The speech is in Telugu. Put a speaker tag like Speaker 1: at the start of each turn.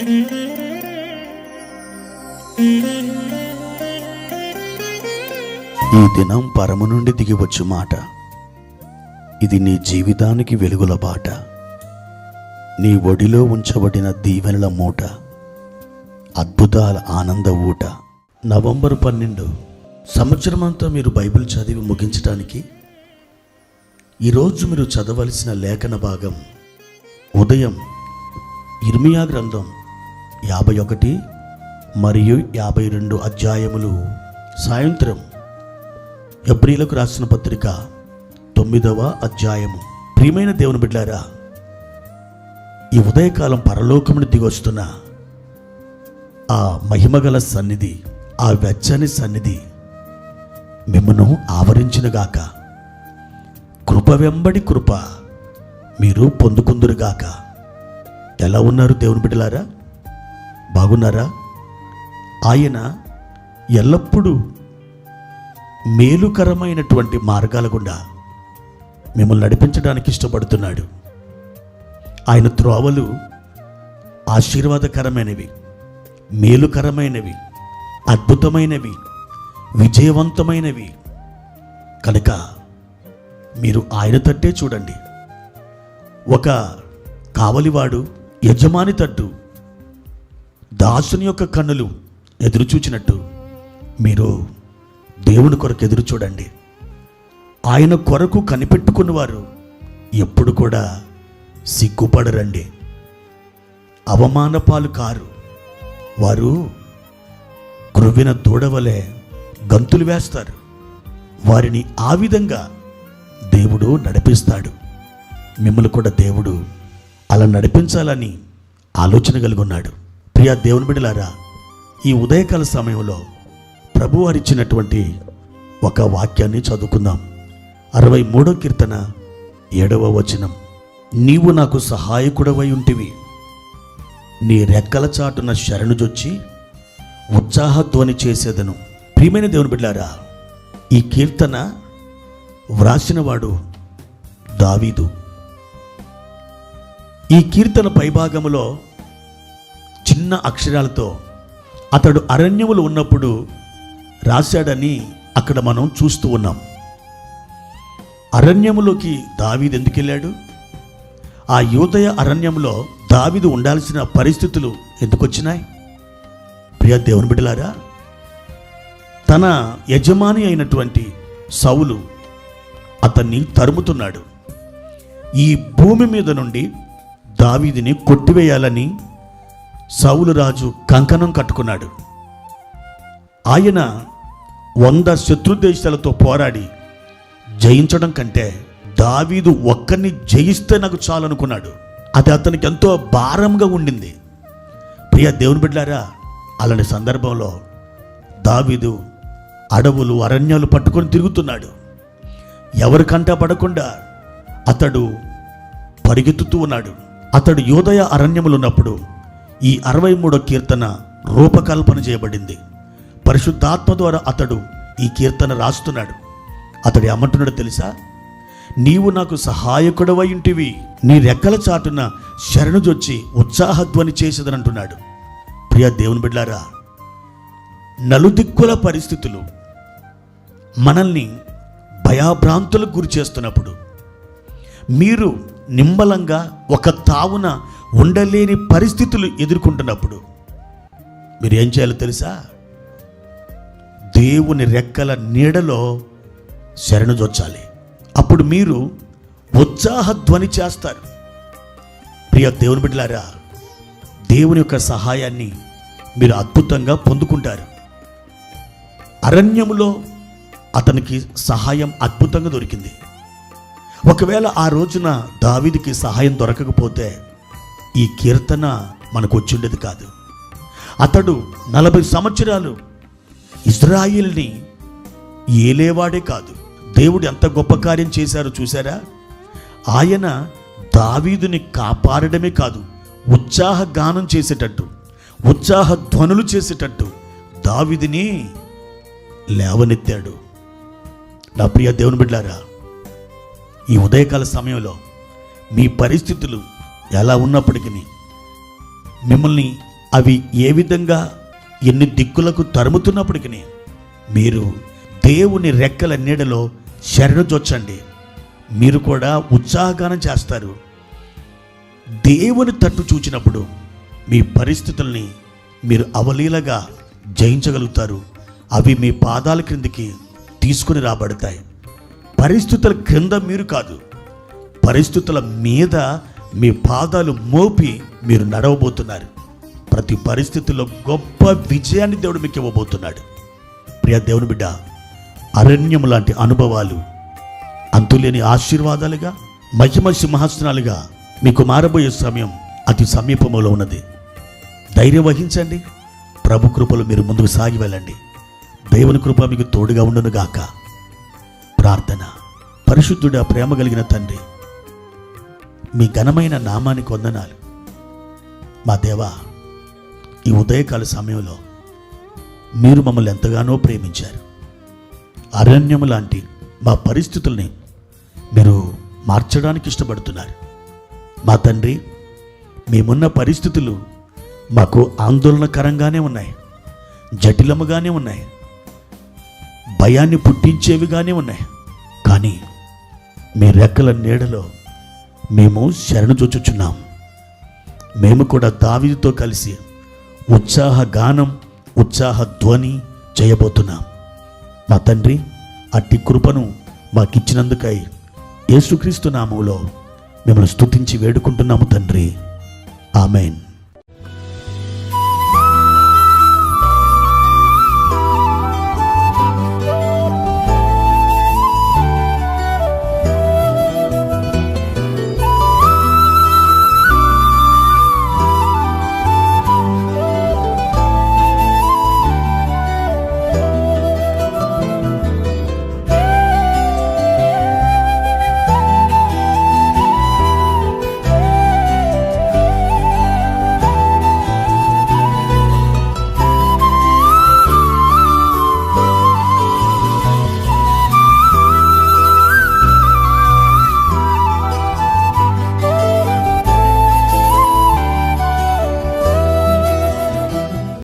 Speaker 1: ఈ దినం పరము నుండి దిగివచ్చు మాట. ఇది నీ జీవితానికి వెలుగుల బాట. నీ ఒడిలో ఉంచబడిన దీవెనల మూట, అద్భుతాల ఆనంద ఊట. నవంబర్ 12 సంవత్సరమంతా మీరు బైబిల్ చదివి ముగించడానికి ఈరోజు మీరు చదవలసిన లేఖన భాగం ఉదయం ఇర్మియా గ్రంథం 51 మరియు 52 అధ్యాయములు, సాయంత్రం హెబ్రీలకు రాసిన పత్రిక 9వ అధ్యాయము. ప్రియమైన దేవుని బిడ్డలారా, ఈ ఉదయకాలం పరలోకమును దిగొస్తున్న ఆ మహిమగల సన్నిధి, ఆ వెచ్చని సన్నిధి మిమ్మను ఆవరించునుగాక. కృప వెంబడి కృప మీరు పొందుకుందురుగాక. ఎలా ఉన్నారు దేవుని బిడ్డలారా? బాగున్నారా? ఆయన ఎల్లప్పుడూ మేలుకరమైనటువంటి మార్గాల గుండా మిమ్మల్ని నడిపించడానికి ఇష్టపడుతున్నాడు. ఆయన త్రోవలు ఆశీర్వాదకరమైనవి, మేలుకరమైనవి, అద్భుతమైనవి, విజయవంతమైనవి. కనుక మీరు ఆయన తట్టే చూడండి. ఒక కావలివాడు యజమాని తట్టు దాసుని యొక్క కన్నులు ఎదురు చూచినట్టు మీరు దేవుని కొరకు ఎదురు చూడండి. ఆయన కొరకు కనిపెట్టుకున్నవారు ఎప్పుడు కూడా సిగ్గుపడరండి, అవమాన పాలు కారు. వారు క్రొవ్విన దూడవలే గంతులు వేస్తారు. వారిని ఆ విధంగా దేవుడు నడిపిస్తాడు. మిమ్మల్ని కూడా దేవుడు అలా నడిపించాలని ఆలోచన కలిగి ఉన్నాడు. ప్రియ దేవుని బిడ్డలారా, ఈ ఉదయకాల సమయంలో ప్రభు వారిచ్చినటువంటి ఒక వాక్యాన్ని చదువుకుందాం. 63వ కీర్తన 7వ వచనం. నీవు నాకు సహాయకుడవై ఉంటివి, నీ రెక్కల చాటున శరణుజొచ్చి ఉత్సాహధ్వని చేసేదను. ప్రియమైన దేవుని బిడ్డలారా, ఈ కీర్తన వ్రాసినవాడు దావీదు. ఈ కీర్తన పైభాగములో చిన్న అక్షరాలతో అతడు అరణ్యములు ఉన్నప్పుడు రాశాడని అక్కడ మనం చూస్తూ ఉన్నాం. అరణ్యములోకి దావీదు ఎందుకు వెళ్ళాడు? ఆ యూదయ అరణ్యంలో దావీదు ఉండాల్సిన పరిస్థితులు ఎందుకు వచ్చినాయి? ప్రియ దేవుని బిడ్డలారా, తన యజమాని అయినటువంటి సౌలు అతన్ని తరుముతున్నాడు. ఈ భూమి మీద నుండి దావీదుని కొట్టివేయాలని సౌలు రాజు కంకణం కట్టుకున్నాడు. ఆయన 100 శత్రు దేశాలతో పోరాడి జయించడం కంటే దావీదు ఒక్కరిని జయిస్తే నాకు చాలు అనుకున్నాడు. అది అతనికి ఎంతో భారంగా ఉండింది. ప్రియ దేవుని బిడ్డలారా, అలాంటి సందర్భంలో దావీదు అడవులు అరణ్యాలు పట్టుకొని తిరుగుతున్నాడు. ఎవరికంట పడకుండా అతడు పరిగెత్తుతూ ఉన్నాడు. అతడు యూదయ అరణ్యములు ఉన్నప్పుడు ఈ 63వ కీర్తన రూపకల్పన చేయబడింది. పరిశుద్ధాత్మ ద్వారా అతడు ఈ కీర్తన రాస్తున్నాడు. అతడు ఏమంటున్నాడో తెలుసా? నీవు నాకు సహాయకుడవై ఉంటివి, నీ రెక్కల చాటున శరణుజొచ్చి ఉత్సాహధ్వని చేసేదనంటున్నాడు. ప్రియ దేవుని బిడ్డలారా, నలుదిక్కుల పరిస్థితులు మనల్ని భయాభ్రాంతులకు గురి చేస్తున్నప్పుడు, మీరు నిమ్మలంగా ఒక తావున ఉండలేని పరిస్థితులు ఎదుర్కొంటున్నప్పుడు మీరు ఏం చేయాలో తెలుసా? దేవుని రెక్కల నీడలో శరణుజొచ్చాలి. అప్పుడు మీరు ఉత్సాహధ్వని చేస్తారు. ప్రియ దేవుని బిడ్డలారా, దేవుని యొక్క సహాయాన్ని మీరు అద్భుతంగా పొందుకుంటారు. అరణ్యములో అతనికి సహాయం అద్భుతంగా దొరికింది. ఒకవేళ ఆ రోజున దావీదుకి సహాయం దొరకకపోతే ఈ కీర్తన మనకు వచ్చి ఉండేది కాదు. అతడు 40 సంవత్సరాలు ఇజ్రాయిల్ని ఏలేవాడే కాదు. దేవుడు ఎంత గొప్ప కార్యం చేశారో చూసారా? ఆయన దావీదుని కాపాడడమే కాదు, ఉత్సాహ గానం చేసేటట్టు, ఉత్సాహ ధ్వనులు చేసేటట్టు దావీదుని లేవనెత్తాడు. నా ప్రియ దేవుని బిడ్డలారా, ఈ ఉదయకాల సమయంలో మీ పరిస్థితులు ఎలా ఉన్నప్పటికీ మిమ్మల్ని అవి ఏ విధంగా ఎన్ని దిక్కులకు తరుముతున్నప్పటికీ మీరు దేవుని రెక్కల నీడలో శరణుజొచ్చండి. మీరు కూడా ఉత్సాహగానం చేస్తారు. దేవుని తట్టు చూచినప్పుడు మీ పరిస్థితుల్ని మీరు అవలీలగా జయించగలుగుతారు. అవి మీ పాదాల క్రిందికి తీసుకుని రాబడతాయి. పరిస్థితుల క్రింద మీరు కాదు, పరిస్థితుల మీద మీ పాదాలు మోపి మీరు నడవబోతున్నారు. ప్రతి పరిస్థితుల్లో గొప్ప విజయాన్ని దేవుడు మీకు ఇవ్వబోతున్నాడు. ప్రియ దేవుని బిడ్డ, అరణ్యం లాంటి అనుభవాలు అంతులేని ఆశీర్వాదాలుగా, మహిమ సింహాసనాలుగా మీకు మారబోయే సమయం అతి సమీపంలో ఉన్నది. ధైర్యం వహించండి. ప్రభు కృపలో మీరు ముందుకు సాగి వెళ్ళండి. దేవుని కృప మీకు తోడుగా ఉండును గాక. ప్రార్థన. పరిశుద్ధుడా, ప్రేమ కలిగిన తండ్రి, మీ ఘనమైన నామానికి వందనాలు. మా దేవా, ఈ ఉదయకాల సమయంలో మీరు మమ్మల్ని ఎంతగానో ప్రేమించారు. అరణ్యము లాంటి మా పరిస్థితుల్ని మీరు మార్చడానికి ఇష్టపడుతున్నారు. మా తండ్రి, మేమున్న పరిస్థితులు మాకు ఆందోళనకరంగానే ఉన్నాయి, జటిలముగానే ఉన్నాయి, భయాన్ని పుట్టించేవిగానే ఉన్నాయి. కానీ మీ రెక్కల నీడలో మేము శరణుజొచ్చుచున్నాం. మేము కూడా దావీదుతో కలిసి ఉత్సాహ గానం, ఉత్సాహ ధ్వని చేయబోతున్నాం. మా తండ్రి, అట్టి కృపను మాకిచ్చినందుకై యేసుక్రీస్తు నామములో మిమ్మల్ని స్తుతించి వేడుకుంటున్నాము తండ్రి. ఆమెన్.